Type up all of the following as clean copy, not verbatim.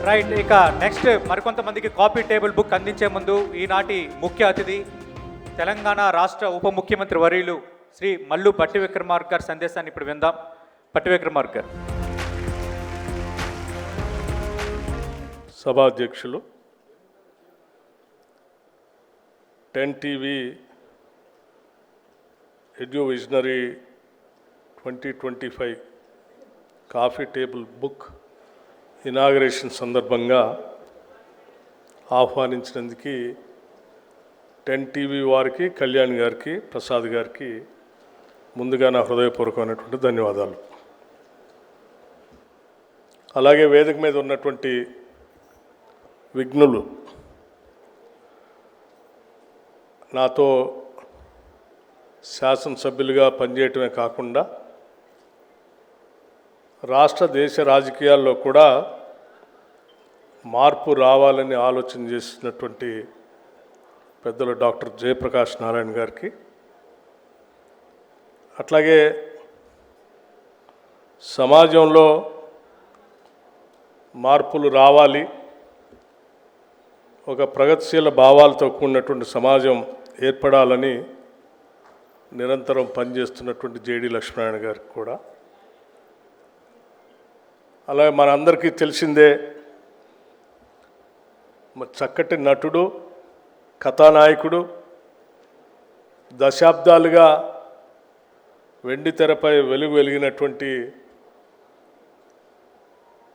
Right, ఇక next మరికొంతమందికి coffee table book అందించే ముందు ఈనాటి ముఖ్య అతిథి తెలంగాణ రాష్ట్ర ఉప ముఖ్యమంత్రి వర్యులు శ్రీ మల్లు భట్టి విక్రమార్క గారి సందేశాన్ని ఇప్పుడు విందాం. భట్టి విక్రమార్క గారు. సభాధ్యక్షులు, 10 TV edu visionary 2025 coffee table book inauguration సందర్భంగా ఆహ్వానించినందుకు 10 టీవీ వారికి, కళ్యాణ్ గారికి, ప్రసాద్ గారికి ముందుగా నా హృదయపూర్వకమైనటువంటి ధన్యవాదాలు. అలాగే వేదిక మీద ఉన్నటువంటి విఘ్నులు, నాతో శాసనసభ్యులుగా పనిచేయటమే కాకుండా రాష్ట్ర దేశ రాజకీయాల్లో కూడా మార్పు రావాలని ఆలోచన చేసినటువంటి పెద్దలు డాక్టర్ జయప్రకాష్ నారాయణ గారికి, అట్లాగే సమాజంలో మార్పులు రావాలి, ఒక ప్రగతిశీల భావాలతో కూడినటువంటి సమాజం ఏర్పడాలని నిరంతరం పనిచేస్తున్నటువంటి జేడి లక్ష్మీనారాయణ గారికి కూడా, అలాగే మనందరికీ తెలిసిందే చక్కటి నటుడు, కథానాయకుడు, దశాబ్దాలుగా వెండి తెరపై వెలిగినటువంటి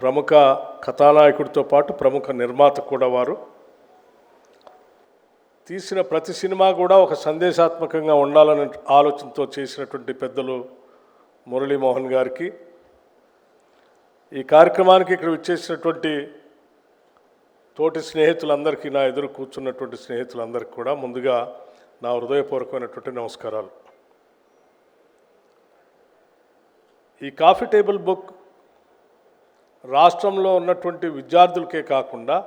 ప్రముఖ కథానాయకుడితో పాటు ప్రముఖ నిర్మాత కూడా వారు. తీసిన ప్రతి సినిమా కూడా ఒక సందేశాత్మకంగా ఉండాలనే ఆలోచనతో చేసినటువంటి పెద్దలు మురళీమోహన్ గారికి, ఈ కార్యక్రమానికి ఇక్కడ విచ్చేసినటువంటి తోటి స్నేహితులందరికీ, నా ఎదురు కూర్చున్నటువంటి స్నేహితులందరికీ కూడా ముందుగా నా హృదయపూర్వకమైనటువంటి నమస్కారాలు. ఈ కాఫీ టేబుల్ బుక్ రాష్ట్రంలో ఉన్నటువంటి విద్యార్థులకే కాకుండా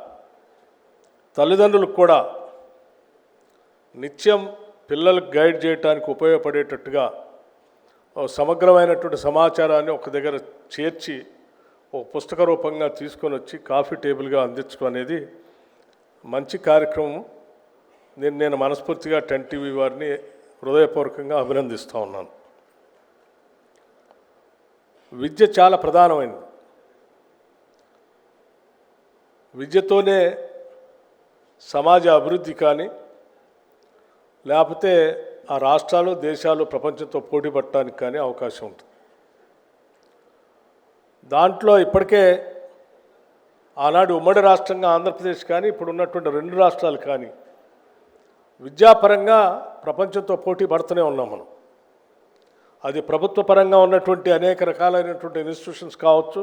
తల్లిదండ్రులకు కూడా నిత్యం పిల్లలకు గైడ్ చేయడానికి ఉపయోగపడేటట్టుగా సమగ్రమైనటువంటి సమాచారాన్ని ఒక దగ్గర చేర్చి ఒక పుస్తక రూపంగా తీసుకొని వచ్చి కాఫీ టేబుల్గా అందించడం అనేది మంచి కార్యక్రమం. నేను మనస్ఫూర్తిగా 10 టీవీ వారిని హృదయపూర్వకంగా అభినందిస్తూ ఉన్నాను. విద్య చాలా ప్రధానమైనది. విద్యతోనే సమాజ అభివృద్ధి కానీ, లేకపోతే ఆ రాష్ట్రాలు, దేశాలు ప్రపంచంతో పోటీ పడటానికి కానీ అవకాశం ఉంటుంది. దాంట్లో ఇప్పటికే ఆనాడు ఉమ్మడి రాష్ట్రంగా ఆంధ్రప్రదేశ్ కానీ, ఇప్పుడు ఉన్నటువంటి 2 రాష్ట్రాలు కానీ విద్యాపరంగా ప్రపంచంతో పోటీ పడుతూనే ఉన్నాం మనం. అది ప్రభుత్వ పరంగా ఉన్నటువంటి అనేక రకాలైనటువంటి ఇన్స్టిట్యూషన్స్ కావచ్చు,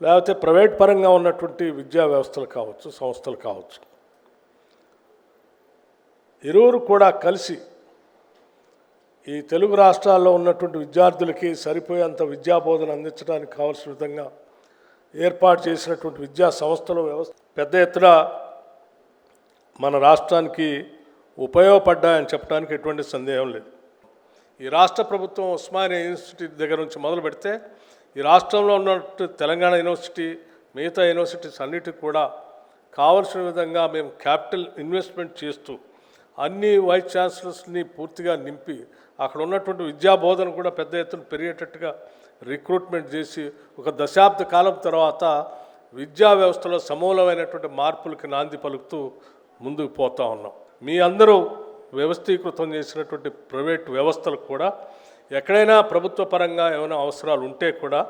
లేకపోతే ప్రైవేట్ పరంగా ఉన్నటువంటి విద్యా వ్యవస్థలు కావచ్చు, సంస్థలు కావచ్చు. ఇరువురు కూడా కలిసి ఈ తెలుగు రాష్ట్రాల్లో ఉన్నటువంటి విద్యార్థులకి సరిపోయేంత విద్యాబోధన అందించడానికి కావాల్సిన విధంగా ఏర్పాటు చేసినటువంటి విద్యా సంస్థల వ్యవస్థ పెద్ద ఎత్తున మన రాష్ట్రానికి ఉపయోగపడ్డాయని చెప్పడానికి ఎటువంటి సందేహం లేదు. ఈ రాష్ట్ర ప్రభుత్వం ఉస్మానియా యూనివర్సిటీ దగ్గర నుంచి మొదలు పెడితే ఈ రాష్ట్రంలో ఉన్నట్టు తెలంగాణ యూనివర్సిటీ, మిగతా యూనివర్సిటీస్ అన్నిటికి కూడా కావలసిన విధంగా మేము క్యాపిటల్ ఇన్వెస్ట్మెంట్ చేస్తూ అన్ని వైస్ ఛాన్సలర్స్ని పూర్తిగా నింపి అక్కడ ఉన్నటువంటి విద్యాబోధన కూడా పెద్ద ఎత్తున పెరిగేటట్టుగా రిక్రూట్మెంట్ చేసి ఒక దశాబ్ద కాలం తర్వాత విద్యా వ్యవస్థలో సమూలమైనటువంటి మార్పులకి నాంది పలుకుతూ ముందుకు పోతూ ఉన్నాం. మీ అందరూ వ్యవస్థీకృతం చేసినటువంటి ప్రైవేట్ వ్యవస్థలకు కూడా ఎక్కడైనా ప్రభుత్వ పరంగా ఏమైనా అవసరాలు ఉంటే కూడా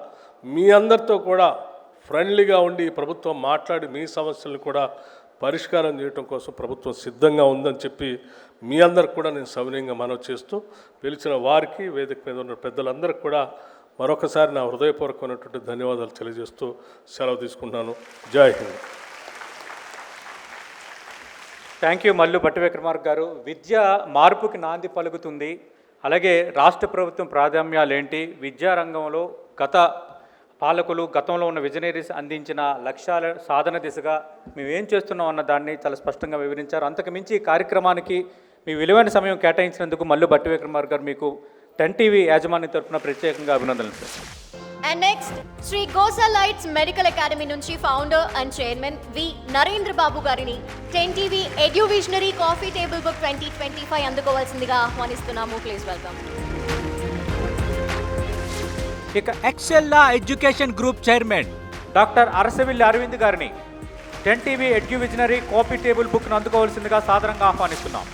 మీ అందరితో కూడా ఫ్రెండ్లీగా ఉండి ప్రభుత్వం మాట్లాడి మీ సమస్యలను కూడా పరిష్కారం చేయడం కోసం ప్రభుత్వం సిద్ధంగా ఉందని చెప్పి మీ అందరికి కూడా నేను సవినయంగా మనవి చేస్తూ, పిలిచిన వారికి, వేదిక మీద ఉన్న పెద్దలందరికీ కూడా మరొకసారి నా హృదయపూర్వకమైనటువంటి ధన్యవాదాలు తెలియజేస్తూ సెలవు తీసుకుంటున్నాను. జై హింద్. థ్యాంక్ యూ మల్లు భట్టి విక్రమార్క గారు. విద్య మార్పుకి నాంది పలుకుతుంది. అలాగే రాష్ట్ర ప్రభుత్వం ప్రాధాన్యాలు ఏంటి, విద్యారంగంలో పాలకులు గతంలో ఉన్న విజనరీస్ అందించిన లక్ష్యాల సాధన దిశగా మేము ఏం చేస్తున్నాం అన్న దాన్ని చాలా స్పష్టంగా వివరించారు. అంతకు మించి ఈ కార్యక్రమానికి మీ విలువైన సమయం కేటాయించినందుకు మల్లు భట్టి విక్రమార్క గారు మీకు 10 టీవీ యాజమాన్యం తరఫున ప్రత్యేకంగా అభినందనలు sir. And next, Sri Gosa Lights Medical Academy నుంచి founder and chairman V Narendra Babu గారిని 10TV Edu Visionary Coffee Table Book 2025 అందుకోవాల్సిందిగా ఆహ్వానిస్తున్నాము. Please welcome. ఇక Excella education group chairman doctor Arasavilli Aravind గారిని 10TV Edu Visionary coffee table book ను అందుకోవాల్సిందిగా సాదరంగా ఆహ్వానిస్తున్నాం.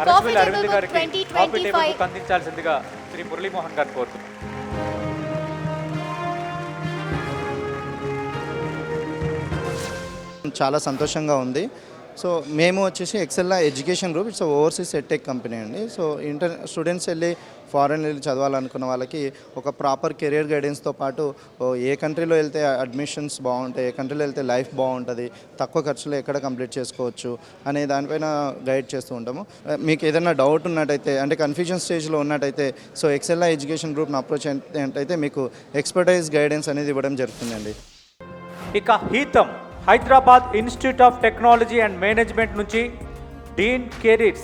అరసవిల్లి అరవింద్ గారికి కాఫీ టేబుల్ బుక్ అందించాల్సిందిగా శ్రీ మురళీమోహన్ గారిని కోరుతున్నాం. చాలా సంతోషంగా ఉంది. సో మేము వచ్చేసి Excella education group, it's overseas edtech company అండి. సో స్టూడెంట్స్ వెళ్ళి ఫారెన్ వెళ్ళి చదవాలనుకున్న వాళ్ళకి ఒక ప్రాపర్ కెరియర్ గైడెన్స్తో పాటు ఏ కంట్రీలో వెళ్తే అడ్మిషన్స్ బాగుంటాయి, ఏ కంట్రీలో వెళ్తే లైఫ్ బాగుంటుంది, తక్కువ ఖర్చులో ఎక్కడ కంప్లీట్ చేసుకోవచ్చు అనే దానిపైన గైడ్ చేస్తూ ఉంటాము. మీకు ఏదైనా డౌట్ ఉన్నట్టయితే, అంటే కన్ఫ్యూజన్ స్టేజ్లో ఉన్నట్టయితే, సో ఎక్సెల్లా ఎడ్యుకేషన్ గ్రూప్ని అప్రోచ్ అయితే మీకు ఎక్స్పర్టైజ్ గైడెన్స్ అనేది ఇవ్వడం జరుగుతుందండి. ఇక HITAM Hyderabad institute of technology and management నుంచి dean careers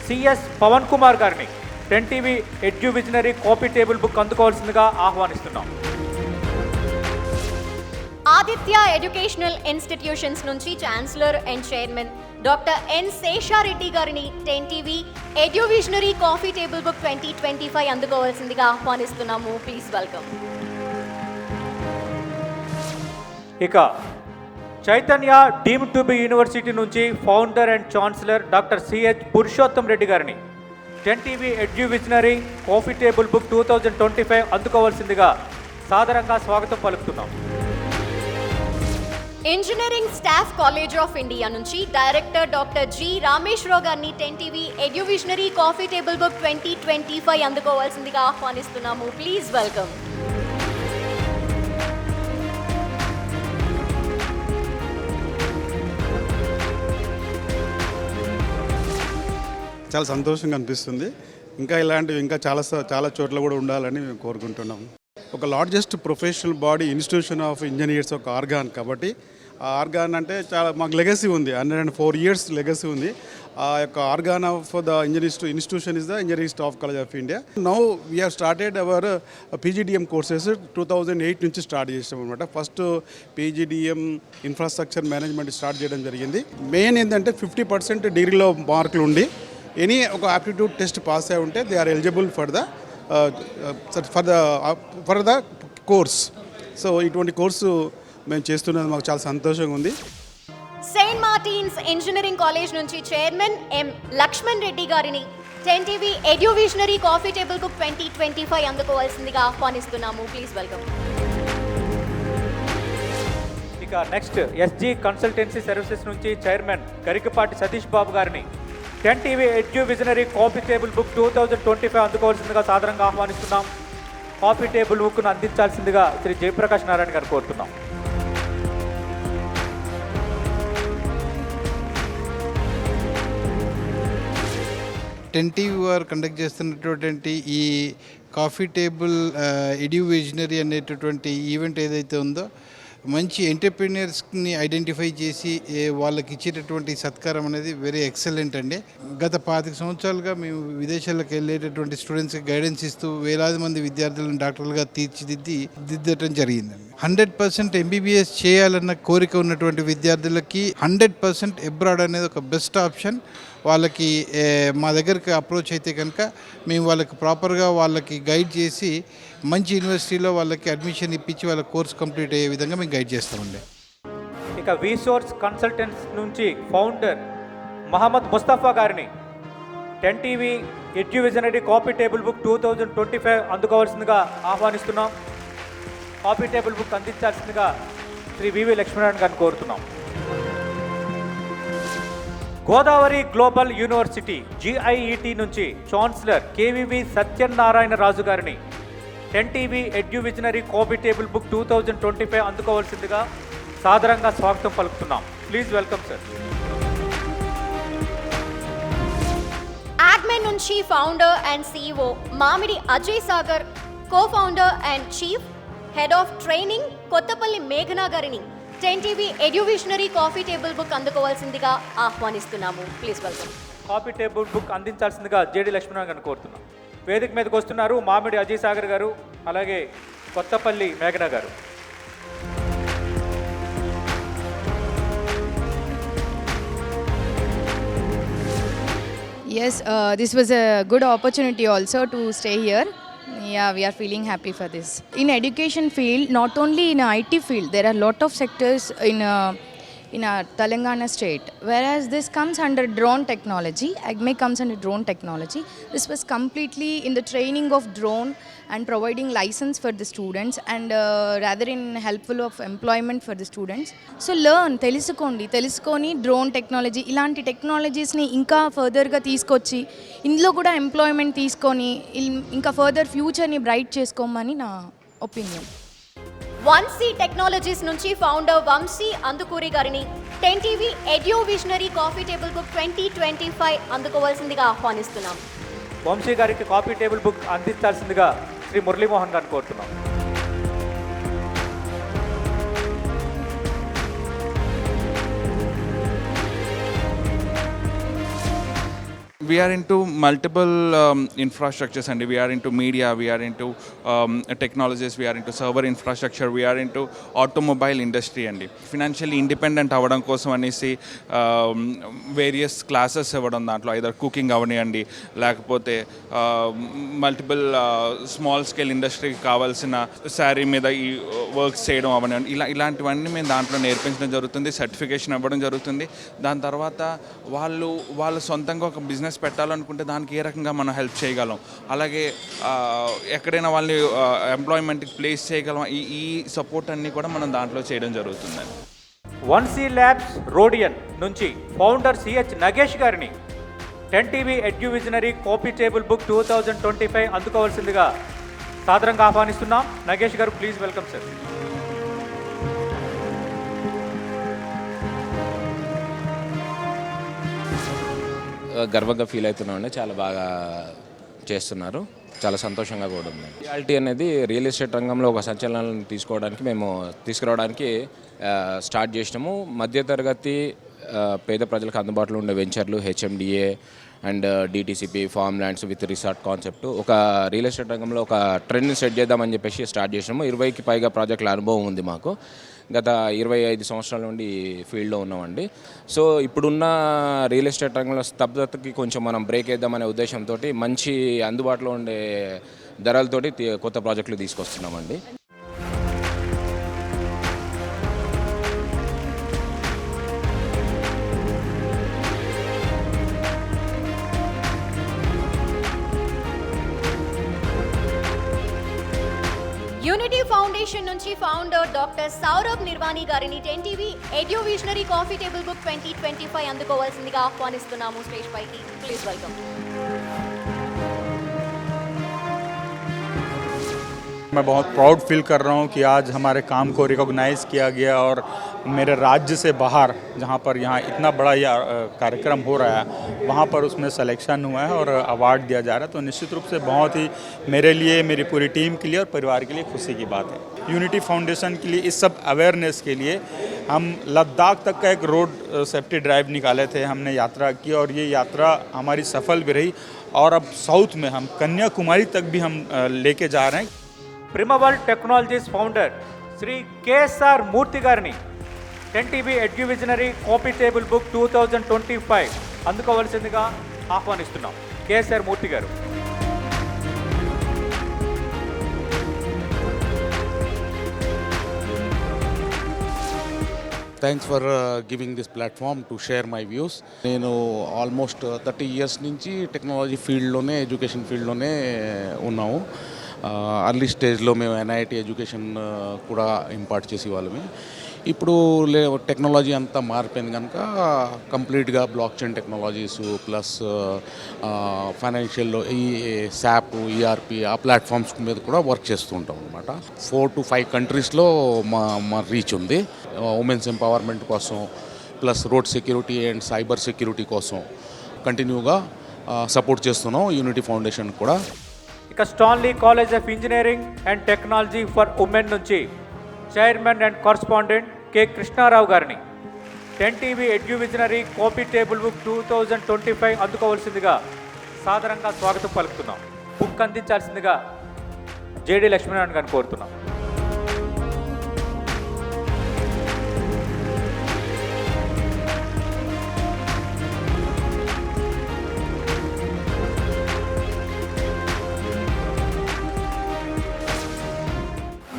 CS Pavan Kumar గారిని 10TV Edu Visionary coffee table book అందుకోవాల్సిందిగా ఆహ్వానిస్తున్నాం. ఆదిత్య ఎడ్యుకేషనల్ ఇన్స్టిట్యూషన్స్ నుంచి chancellor and chairman doctor N Seshareddy గారిని 10TV Edu Visionary coffee table book 2025 అందుకోవాల్సిందిగా ఆహ్వానిస్తున్నాము. Please welcome. ఇక Chaitanya deemed to be university నుంచి founder and chancellor doctor CH Purushottam Reddy గారిని 10TV Edu Visionary coffee table book 2025 అందుకోవాల్సిందిగా సాదరంగా స్వాగతం పలుకుతున్నాం. Engineering staff college of India నుంచి డైరెక్టర్ డాక్టర్ జి రామేశ్వరరావు గారిని 10TV Edu Visionary coffee table book 2025 అందుకోవాల్సిందిగా ఆహ్వానిస్తున్నాము. Please welcome. చాలా సంతోషంగా అనిపిస్తుంది. ఇంకా ఇలాంటివి ఇంకా చాలా చోట్ల కూడా ఉండాలని మేము కోరుకుంటున్నాము. ఒక largest professional body institution of engineers ఒక ఆర్గాన్, కాబట్టి ఆ ఆర్గాన్ అంటే చాలా మాకు లెగసీ ఉంది, 104 years లెగసీ ఉంది. ఆ యొక్క organ of the institution is the engineering staff college of India. Now we have started our PGDM courses 2008 నుంచి స్టార్ట్ చేసాం అనమాట. First PGDM infrastructure management start చేయడం జరిగింది. మెయిన్ ఏంటంటే 50% డిగ్రీలో మార్కులు ఉండి ఎనీ ఒక ఆప్టిట్యూడ్ టెస్ట్ పాస్ అయి ఉంటే they are eligible for the course. So ఇటువంటి కోర్సు మేము చేస్తున్నది మాకు చాలా సంతోషంగా ఉంది. సెయింట్ మార్టిన్స్ ఇంజనీరింగ్ కాలేజ్ నుంచి చైర్మన్ ఎం లక్ష్మణ్ రెడ్డి గారిని 10TV Edu Visionary coffee table book 2025 అందుకోవాల్సిందిగా ఆహ్వానిస్తున్నాము. Please welcome. ఇక నెక్స్ట్ SG కన్సల్టెన్సీ సర్వీసెస్ నుంచి చైర్మన్ గరికపాటి సతీష్ బాబు గారిని 10TV Edu Visionary coffee table book 2025 అందుకోవాల్సిందిగా సాదరంగా ఆహ్వానిస్తున్నాం. కాఫీ టేబుల్ బుక్ను అందించాల్సిందిగా శ్రీ జయప్రకాష్ నారాయణ గారు కోరుతున్నాం. వారు కండక్ట్ చేస్తున్నటువంటి ఈ కాఫీ టేబుల్ ఎడ్యూ విజనరీ అనేటటువంటి ఈవెంట్ ఏదైతే ఉందో, మంచి ఎంటర్ప్రీనియర్స్ని ఐడెంటిఫై చేసి వాళ్ళకి ఇచ్చేటటువంటి సత్కారం అనేది వెరీ ఎక్సలెంట్ అండి. గత 25 సంవత్సరాలుగా మేము విదేశాలకు వెళ్ళేటటువంటి స్టూడెంట్స్కి గైడెన్స్ ఇస్తూ వేలాది మంది విద్యార్థులను డాక్టర్లుగా తీర్చిదిద్దటం జరిగిందండి. 100% MBBS చేయాలన్న కోరిక ఉన్నటువంటి విద్యార్థులకి 100% అబ్రాడ్ అనేది ఒక బెస్ట్ ఆప్షన్. వాళ్ళకి మా దగ్గరికి అప్రోచ్ అయితే కనుక మేము వాళ్ళకి ప్రాపర్గా వాళ్ళకి గైడ్ చేసి మంచి యూనివర్సిటీలో వాళ్ళకి అడ్మిషన్ ఇప్పించి వాళ్ళ కోర్స్ కంప్లీట్ అయ్యే విధంగా మేము గైడ్ చేస్తామండి. ఇక విసోర్స్ కన్సల్టెంట్స్ నుంచి ఫౌండర్ మహమ్మద్ ముస్తఫా గారిని 10TV Edu Visionary coffee table book 2025 అందుకోవాల్సిందిగా ఆహ్వానిస్తున్నాం. కాఫీ టేబుల్ బుక్ అందించాల్సిందిగా శ్రీ వివి లక్ష్మీనారాయణ గారిని కోరుతున్నాం. గోదావరి గ్లోబల్ యూనివర్సిటీ GIET నుంచి ఛాన్సలర్ KVV సత్యనారాయణ రాజు గారిని 10TV Edu Visionary coffee table book 2025 అందుకోవాల్సిందిగా సాదరంగా స్వాగతం పలుకుతున్నాం. Please welcome sir. యాగ్మెన్ నుంచి founder and CEO Mamidi Ajay Sagar, co-founder and chief head of training Kothapalli మేఘనా గారిని 10TV Edu Visionary coffee table book అందుకోవాల్సిందిగా ఆహ్వానిస్తున్నాము. Please welcome. Coffee table book అందించాల్సిందిగా JD లక్ష్మీనారాయణ గారిని కోరుతున్నాం. వేదిక మీదకి వస్తున్నారు మామిడి అజయ్ సాగర్ గారు, అలాగే కొత్తపల్లి మేఘన గారు. Yes, this was a good opportunity also to stay here. Yeah, we are feeling happy for this. In education field, not only in IT field, there are lot of sectors in our Telangana state. Whereas this comes under drone technology, AGME comes under drone technology. This was completely in the training of drone and providing license for the students and rather in helpful of employment for the students. So learn, తెలుసుకొని drone technology ఇలాంటి టెక్నాలజీస్ని ఇంకా ఫర్దర్గా తీసుకొచ్చి ఇందులో కూడా employment తీసుకొని ఇంకా further ఫ్యూచర్ని bright చేసుకోమని నా ఒపీనియన్. 1C టెక్నాలజీస్ నుంచి ఫౌండర్ వంశీ అందుకూరి గారిని 10TV Edu visionary coffee table book 2025 అందుకోవాల్సిందిగా ఆహ్వానిస్తున్నాం. వంశీ గారికి కాఫీ టేబుల్ బుక్ అందించాల్సిందిగా శ్రీ మురళీమోహన్ గారిని కోరుతున్నాం. We are into multiple infrastructures and we are into media, we are into technologies, we are into server infrastructure, we are into automobile industry and financially independent avadam kosam anesi various classes avadam dantlo either cooking avaniyandi lekapothe multiple small scale industry ki kavalsina saree meeda ee works cheyadam avaniyandi ilantivanni మేము దాంట్లో నేర్పించడం జరుగుతుంది, certification ఇవ్వడం జరుగుతుంది. దాని తర్వాత వాళ్ళు సొంతంగా ఒక బిజినెస్ పెట్టాలనుకుంటే దానికి ఏ రకంగా మనం హెల్ప్ చేయగలం, అలాగే ఎక్కడైనా వాళ్ళని ఎంప్లాయ్మెంట్కి ప్లేస్ చేయగలం, ఈ సపోర్ట్ అన్నీ కూడా మనం దాంట్లో చేయడం జరుగుతుందండి. 1C ల్యాబ్స్ రోడియన్ నుంచి ఫౌండర్ సిహెచ్ నగేష్ గారిని 10TV Edu visionary coffee table book 2025 అందుకోవాల్సిందిగా సాదరంగా ఆహ్వానిస్తున్నాం. నగేష్ గారు, ప్లీజ్ వెల్కమ్ సార్. గర్వంగా ఫీల్ అవుతున్నామండి. చాలా బాగా చేస్తున్నారు, చాలా సంతోషంగా కూడా ఉంది. రియాలిటీ అనేది రియల్ ఎస్టేట్ రంగంలో ఒక సంచలనాలను తీసుకురావడానికి స్టార్ట్ చేసినాము. మధ్యతరగతి పేద ప్రజలకు అందుబాటులో ఉండే వెంచర్లు, HMDA and DTCP, farm lands with resort concept ఒక రియల్ ఎస్టేట్ రంగంలో ఒక ట్రెండ్ని సెట్ చేద్దామని చెప్పేసి స్టార్ట్ చేసినాము. 20కి పైగా ప్రాజెక్టుల అనుభవం ఉంది మాకు. గత 25 సంవత్సరాల నుండి ఫీల్డ్లో ఉన్నామండి. సో ఇప్పుడున్న రియల్ ఎస్టేట్ రంగంలో స్తబ్దతకి కొంచెం మనం బ్రేక్ వేద్దామనే ఉద్దేశంతో మంచి అందుబాటులో ఉండే ధరలతోటి కొత్త ప్రాజెక్టులు తీసుకొస్తున్నామండి. యూనిటీ ఫౌండేషన్ నుంచి ఫౌండర్ డాక్టర్ సౌరభ్ నిర్వాణి గారిని 10TV Edu visionary coffee table book 2025 అందుకోవాల్సిందిగా ఆహ్వానిస్తున్నాము స్టేజ్ పైకి. Please welcome. मैं बहुत प्राउड फील कर रहा हूँ कि आज हमारे काम को रिकॉग्नाइज़ किया गया और मेरे राज्य से बाहर जहाँ पर यहाँ इतना बड़ा यह कार्यक्रम हो रहा है वहाँ पर उसमें सिलेक्शन हुआ है और अवार्ड दिया जा रहा है. तो निश्चित रूप से बहुत ही मेरे लिए, मेरी पूरी टीम के लिए और परिवार के लिए खुशी की बात है. यूनिटी फाउंडेशन के लिए इस सब अवेयरनेस के लिए हम लद्दाख तक का एक रोड सेफ्टी ड्राइव निकाले थे, हमने यात्रा की और ये यात्रा हमारी सफल भी रही और अब साउथ में हम कन्याकुमारी तक भी हम लेके जा रहे हैं. ప్రిమవల్ టెక్నాలజీస్ ఫౌండర్ శ్రీ కేఎస్ఆర్ మూర్తి గారిని 10TV Edu visionary coffee table book 2025 అందుకోవాల్సిందిగా ఆహ్వానిస్తున్నాం. కేఎస్ఆర్ మూర్తి గారు. Thanks for giving this platform to share my views. నేను ఆల్మోస్ట్ 30 years నుంచి టెక్నాలజీ ఫీల్డ్లోనే, ఎడ్యుకేషన్ ఫీల్డ్లోనే ఉన్నాము. అర్లీ స్టేజ్లో మేము ఎన్ఐటి ఎడ్యుకేషన్ కూడా ఇంపార్ట్ చేసేవాళ్ళమే. ఇప్పుడు టెక్నాలజీ అంతా మారిపోయింది కనుక కంప్లీట్గా బ్లాక్ చైన్ టెక్నాలజీస్ ప్లస్ ఫైనాన్షియల్లో ఈ శాప్, ఈఆర్పి ఆ ప్లాట్ఫామ్స్ మీద కూడా వర్క్ చేస్తూ ఉంటాం అనమాట. 4 to 5 కంట్రీస్లో మా రీచ్ ఉంది. ఉమెన్స్ ఎంపవర్మెంట్ కోసం plus road security and cyber security కోసం కంటిన్యూగా సపోర్ట్ చేస్తున్నాం యూనిటీ ఫౌండేషన్ కూడా. ఇక Stanley college of engineering and technology for women నుంచి chairman and correspondent K Krishnarao గారిని 10TV Edu visionary coffee table book 2025 అందుకోవాల్సిందిగా సాదరంగా స్వాగతం పలుకుతున్నాం. బుక్ అందించాల్సిందిగా జేడి లక్ష్మీనారాయణ గారిని కోరుతున్నాం.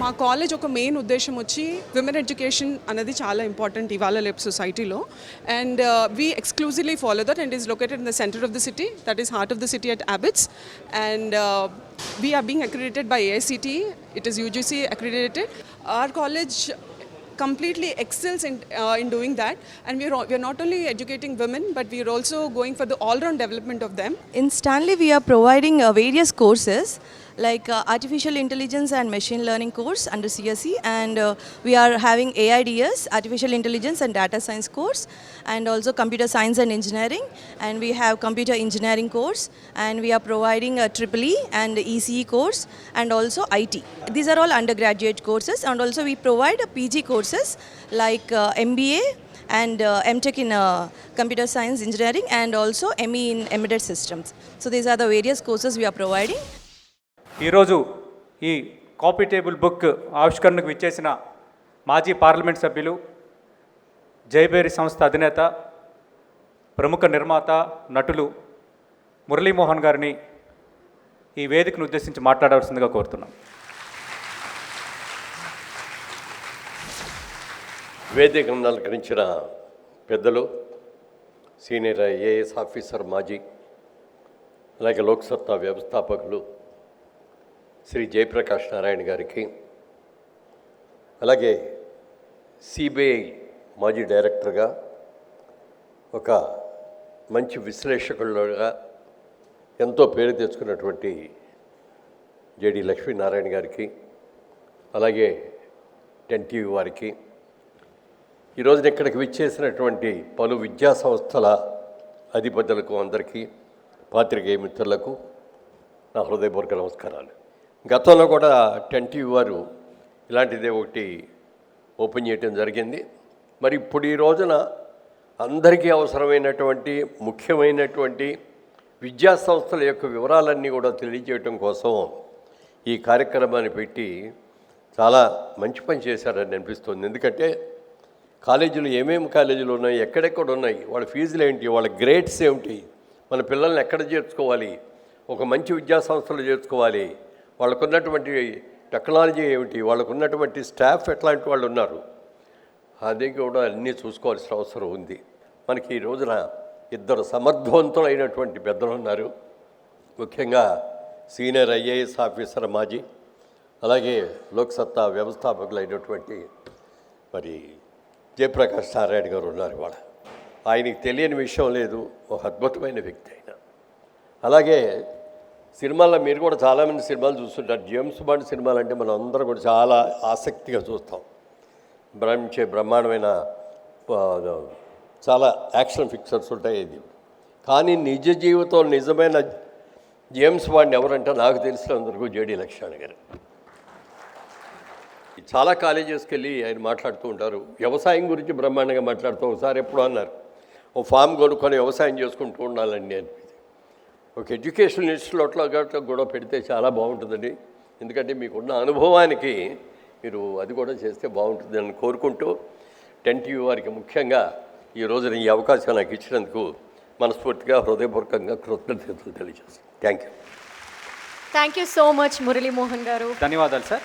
మా కాలేజ్ ఒక మెయిన్ ఉద్దేశం వచ్చి విమెన్ ఎడ్యుకేషన్ అనేది చాలా ఇంపార్టెంట్ ఇవాళ రేపు సొసైటీలో. And we exclusively follow that and is located in the centre of the city, that is heart of the city at Abids. And we are being accredited by AICTE. It is UGC accredited. Our college completely excels in doing that, and we are not only educating women but we are also going for the all round development of them. In Stanley we are providing various courses like artificial intelligence and machine learning course under CSE, and we are having AIDS, artificial intelligence and data science course, and also computer science and engineering, and we have computer engineering course, and we are providing a EEE and ECE course, and also IT. These are all undergraduate courses, and also we provide PG courses like MBA and MTech in computer science engineering, and also ME in embedded systems. So these are the various courses we are providing. ఈరోజు ఈ coffee table book ఆవిష్కరణకు విచ్చేసిన మాజీ parliament సభ్యులు, జైబేరి సంస్థ అధినేత, ప్రముఖ నిర్మాత, నటులు మురళీమోహన్ గారిని ఈ వేదికను ఉద్దేశించి మాట్లాడవలసిందిగా కోరుతున్నాం. వేదికను అలంకరించిన పెద్దలు, సీనియర్ ఐఏఎస్ ఆఫీసర్ మాజీ, అలాగే లోక్సత్తా వ్యవస్థాపకులు శ్రీ జయప్రకాష్ నారాయణ గారికి, అలాగే సిబిఐ మాజీ డైరెక్టర్గా ఒక మంచి విశ్లేషకులుగా ఎంతో పేరు తెచ్చుకున్నటువంటి జేడి లక్ష్మీనారాయణ గారికి, అలాగే 10 TV వారికి, ఈరోజున ఇక్కడికి విచ్చేసినటువంటి పలు విద్యా సంస్థల అధిపతులకు, అందరికీ, పాత్రికేయ మిత్రులకు నా హృదయపూర్వక నమస్కారాలు. గతంలో కూడా 10 TV వారు ఇలాంటిదే ఒకటి ఓపెన్ చేయడం జరిగింది. మరి ఇప్పుడు ఈ రోజున అందరికీ అవసరమైనటువంటి ముఖ్యమైనటువంటి విద్యా సంస్థల యొక్క వివరాలన్నీ కూడా తెలియజేయటం కోసం ఈ కార్యక్రమాన్ని పెట్టి చాలా మంచి పని చేశారని అనిపిస్తుంది. ఎందుకంటే కాలేజీలు ఏమేమి కాలేజీలు ఉన్నాయి, ఎక్కడెక్కడ ఉన్నాయి, వాళ్ళ ఫీజులు ఏంటి, వాళ్ళ గ్రేడ్స్ ఏమిటి, మన పిల్లల్ని ఎక్కడ చేర్చుకోవాలి, ఒక మంచి విద్యా సంస్థలు చేర్చుకోవాలి, వాళ్ళకున్నటువంటి టెక్నాలజీ ఏమిటి, వాళ్ళకున్నటువంటి స్టాఫ్ ఎట్లాంటి వాళ్ళు ఉన్నారు, అది కూడా అన్నీ చూసుకోవాల్సిన అవసరం ఉంది. మనకి ఈ రోజున ఇద్దరు సమర్థవంతులైనటువంటి పెద్దలు ఉన్నారు. ముఖ్యంగా సీనియర్ ఐఏఎస్ ఆఫీసర్ మాజీ, అలాగే లోక్సత్తా వ్యవస్థాపకులైనటువంటి మరి జయప్రకాష్ నారాయణ గారు ఉన్నారు. వాళ్ళ ఆయనకి తెలియని విషయం లేదు, ఒక అద్భుతమైన వ్యక్తి ఆయన. అలాగే సినిమాల్లో మీరు కూడా చాలామంది సినిమాలు చూస్తుంటారు. జేమ్స్ బాండ్ సినిమాలు అంటే మనం అందరం కూడా చాలా ఆసక్తిగా చూస్తాం. బ్రహ్మాండమైన చాలా యాక్షన్ పిక్చర్స్ ఉంటాయి. ఇది కానీ నిజ జీవితంలో నిజమైన జేమ్స్ బాండ్ ఎవరంటే నాకు తెలిసినందుకు జేడి లక్ష్మణ్ గారు. చాలా కాలేజెస్కి వెళ్ళి ఆయన మాట్లాడుతూ ఉంటారు. వ్యవసాయం గురించి బ్రహ్మాండంగా మాట్లాడుతూ ఒకసారి ఎప్పుడో అన్నారు, ఓ ఫామ్ కొనుక్కొని వ్యవసాయం చేసుకుంటూ ఉండాలండి అని. ఒక ఎడ్యుకేషన్ ఇన్స్టిట్యూట్లో కూడా పెడితే చాలా బాగుంటుందండి. ఎందుకంటే మీకున్న అనుభవానికి మీరు అది కూడా చేస్తే బాగుంటుందని కోరుకుంటూ 10 TV వారికి ముఖ్యంగా ఈ రోజున ఈ అవకాశం నాకు ఇచ్చినందుకు మనస్ఫూర్తిగా హృదయపూర్వకంగా కృతజ్ఞతలు తెలియజేస్తాను. Thank you so much Muralimohan గారు. ధన్యవాదాలు సార్.